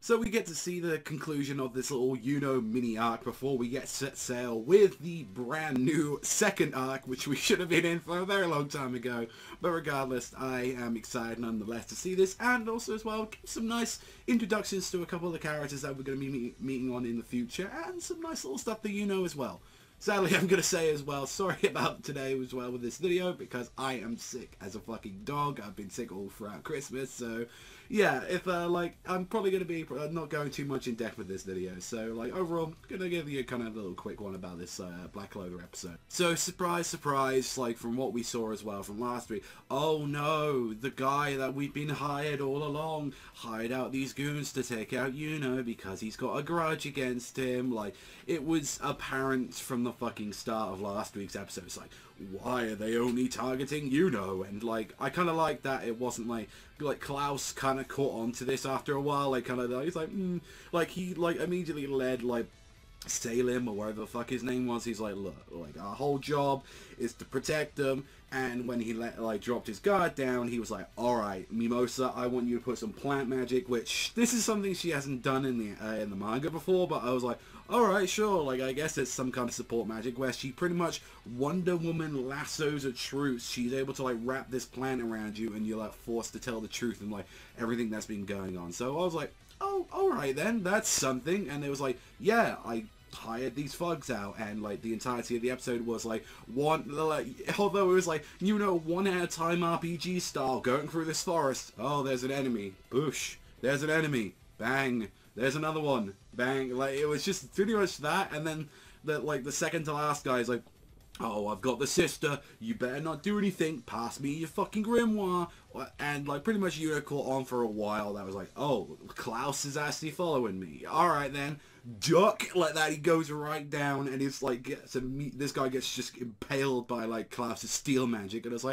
So we get to see the conclusion of this little, mini arc before we get set sail with the brand new second arc, which we should have been in for a very long time ago. But regardless, I am excited nonetheless to see this, and also as well, give some nice introductions to a couple of the characters that we're going to be meeting on in the future, and some nice little stuff that as well. Sadly, I'm going to say as well, sorry about today as well with this video, because I am sick as a fucking dog. I've been sick all throughout Christmas, so yeah, if, I'm probably going to be not going too much in depth with this video, so, overall, going to give you kind of a little quick one about this, Black Clover episode. So, surprise, surprise, from what we saw as well from last week, oh no, the guy that we've been hired all along, hired out these goons to take out because he's got a grudge against him, it was apparent from the fucking start of last week's episode. It's why are they only targeting and I kind of like that it wasn't like Klaus kind of caught on to this after a while, he's he immediately led Salem or whatever the fuck his name was. He's look, our whole job is to protect them. And when he dropped his guard down, he was alright, Mimosa, I want you to put some plant magic, which this is something she hasn't done in the manga before, but I was alright, sure, I guess it's some kind of support magic where she pretty much Wonder Woman lassos a truce. She's able to wrap this plant around you and you're forced to tell the truth and everything that's been going on. So I was oh, alright then, that's something. And it was yeah, I hired these thugs out, and the entirety of the episode was although it was one at a time RPG style, going through this forest, oh, there's an enemy, boosh, there's an enemy, bang, there's another one, bang, it was just pretty much that. And then the second to last guy is oh, I've got the sister, you better not do anything, pass me your fucking grimoire. And pretty much caught on for a while. That was oh, Klaus is actually following me, alright then, duck, that he goes right down, and it's this guy gets just impaled by Klaus's steel magic, and it's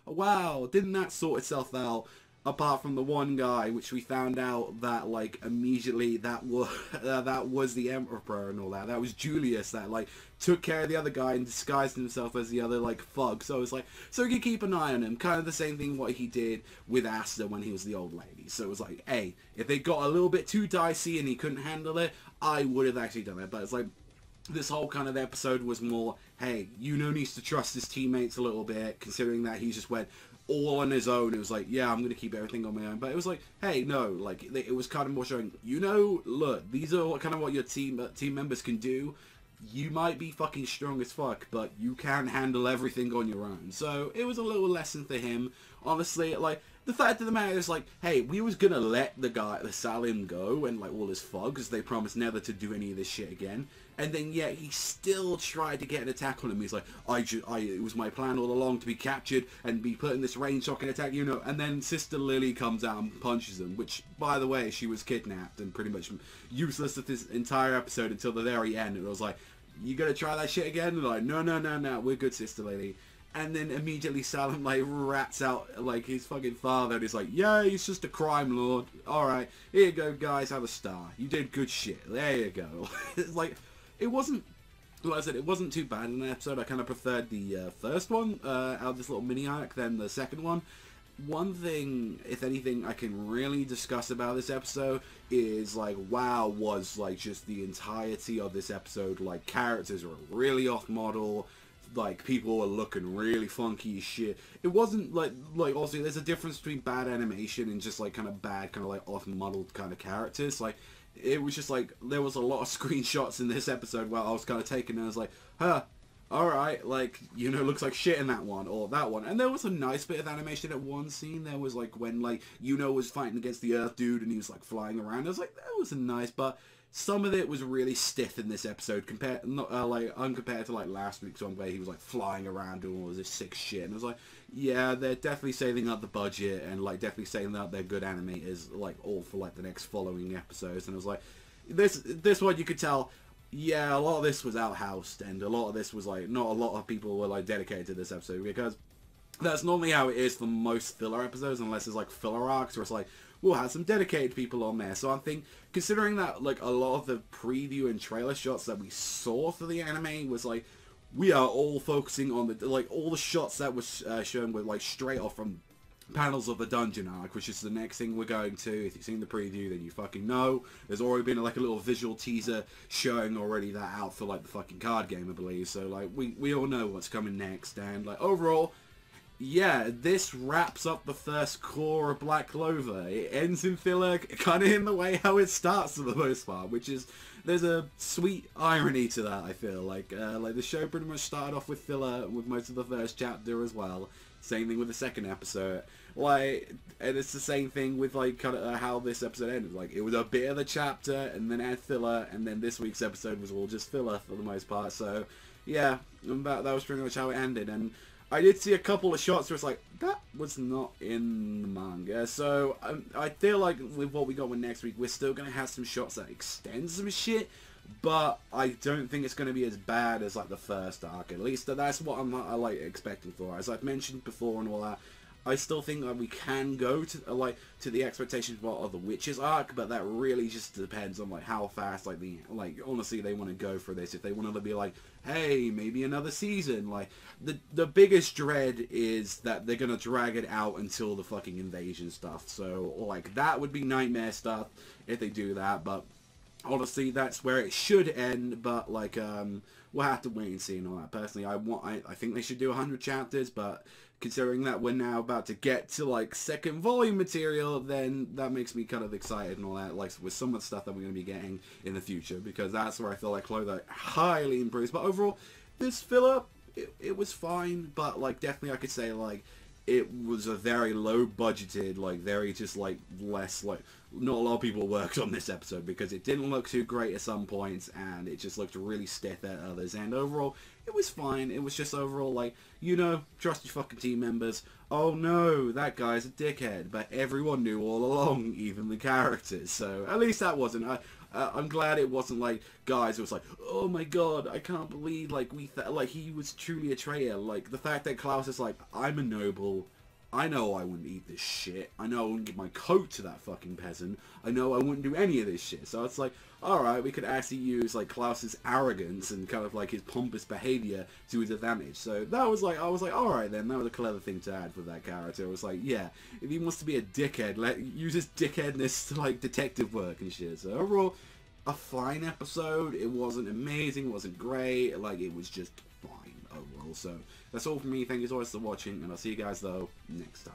wow, didn't that sort itself out? Apart from the one guy, which we found out that immediately that was that was the Emperor and all that. That was Julius that took care of the other guy and disguised himself as the other thug. So it's so you can keep an eye on him. Kind of the same thing what he did with Asta when he was the old lady. So it was hey, if they got a little bit too dicey and he couldn't handle it, I would have actually done it. But it's this whole kind of episode was more, hey, needs to trust his teammates a little bit, considering that he just went all on his own. It was yeah, I'm gonna keep everything on my own. But it was hey, no, it was kind of more showing, look, these are kind of what your team members can do. You might be fucking strong as fuck, but you can't handle everything on your own. So it was a little lesson for him. Honestly, the fact of the matter is, hey, we was gonna let the Salim go and all his thugs. They promised never to do any of this shit again. And then yet he still tried to get an attack on him. He's it was my plan all along to be captured and be put in this range shocking attack, And then Sister Lily comes out and punches him, which, by the way, she was kidnapped and pretty much useless at this entire episode until the very end. And it was you gonna try that shit again? And no, we're good, Sister Lily. And then immediately Salem rats out his fucking father and is yeah, he's just a crime lord. Alright, here you go guys, have a star. You did good shit. There you go. It's it wasn't, like I said, it wasn't too bad in the episode. I kind of preferred the first one out of this little mini arc than the second one. One thing, if anything, I can really discuss about this episode is wow, was just the entirety of this episode. Characters were really off model. People were looking really funky as shit. It wasn't obviously there's a difference between bad animation and just kind of bad, kind of off-modeled kind of characters. It was just there was a lot of screenshots in this episode where I was kind of taken and I was huh, alright, looks like shit in that one or that one. And there was a nice bit of animation at one scene. There was when was fighting against the Earth dude and he was flying around. I was that was a nice, but some of it was really stiff in this episode compared, uncompared to last week's one where he was flying around doing all this sick shit. And I was yeah, they're definitely saving up the budget and definitely saving up their good animators all for the next following episodes. And I was this one you could tell, yeah, a lot of this was outhoused and a lot of this was not a lot of people were dedicated to this episode, because that's normally how it is for most filler episodes, unless it's filler arcs where it's we'll have some dedicated people on there. So I think, considering that a lot of the preview and trailer shots that we saw for the anime was we are all focusing on the all the shots that was shown were straight off from panels of the dungeon arc, which is the next thing we're going to. If you've seen the preview, then you fucking know. There's already been like a little visual teaser showing already that out for like the fucking card game, I believe. So like we all know what's coming next, and like overall, yeah, this wraps up the first core of Black Clover. It ends in filler, kind of in the way how it starts for the most part, which is, there's a sweet irony to that, I feel. Like the show pretty much started off with filler with most of the first chapter as well. Same thing with the second episode. Like, and it's the same thing with like kind of how this episode ended. Like, it was a bit of the chapter, and then had filler, and then this week's episode was all just filler for the most part. So, yeah, that was pretty much how it ended. And I did see a couple of shots where it's like, that was not in the manga. So I feel like with what we got with next week, we're still going to have some shots that extend some shit. But I don't think it's going to be as bad as like the first arc. At least that's what I like expecting for. As I've mentioned before and all that, I still think that we can go to to the expectations of the Witches arc, but that really just depends on like how fast honestly they want to go for this. If they want to be like, hey, maybe another season. Like the biggest dread is that they're gonna drag it out until the fucking invasion stuff. So like that would be nightmare stuff if they do that. But honestly, that's where it should end. But like we'll have to wait and see and all that. Personally, I think they should do 100 chapters, but considering that we're now about to get to like second volume material, then that makes me kind of excited and all that, like with some of the stuff that we're going to be getting in the future, because that's where I feel like Clover highly improves. But overall, this filler, it was fine, but like definitely I could say like it was a very low budgeted, like very just like less, like not a lot of people worked on this episode because it didn't look too great at some points and it just looked really stiff at others. And overall, it was fine. It was just overall like, you know, trust your fucking team members. Oh no, that guy's a dickhead. But everyone knew all along, even the characters. So at least that wasn't. I'm glad it wasn't like guys. It was like, oh my god, I can't believe like like he was truly a traitor. Like the fact that Klaus is like, I'm a noble. I know I wouldn't eat this shit. I know I wouldn't give my coat to that fucking peasant. I know I wouldn't do any of this shit. So it's like, alright, we could actually use like Klaus's arrogance and kind of like his pompous behavior to his advantage. So that was like, I was like, alright then, that was a clever thing to add for that character. I was like, yeah, if he wants to be a dickhead, use his dickheadness to like detective work and shit. So overall, a fine episode. It wasn't amazing, it wasn't great, like it was just fine overall. So that's all from me. Thank you so much for watching, and I'll see you guys though next time.